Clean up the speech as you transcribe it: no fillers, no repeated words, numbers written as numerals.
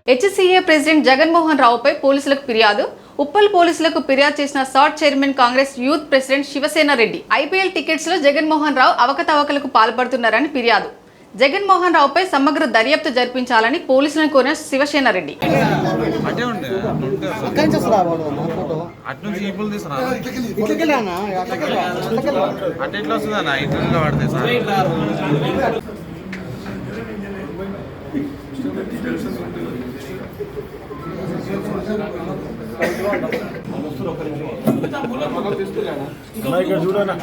HCA president Jaganmohan రావుపై పోలీసులకు ఫిర్యాదు. ఉప్పల్ పోలీసులకు ఫిర్యాదు చేసిన SAT chairman Congress youth president Shivasena Reddy IPL tickets లో జగన్మోహన్ రావు అవకతవకలకు పాల్పడుతున్నారని ఫిర్యాదు. జగన్మోహన్ రావుపై సమగ్ర దర్యాప్తు జరిపించాలని పోలీసులను కోరిన శివసేన రెడ్డి. చూడనా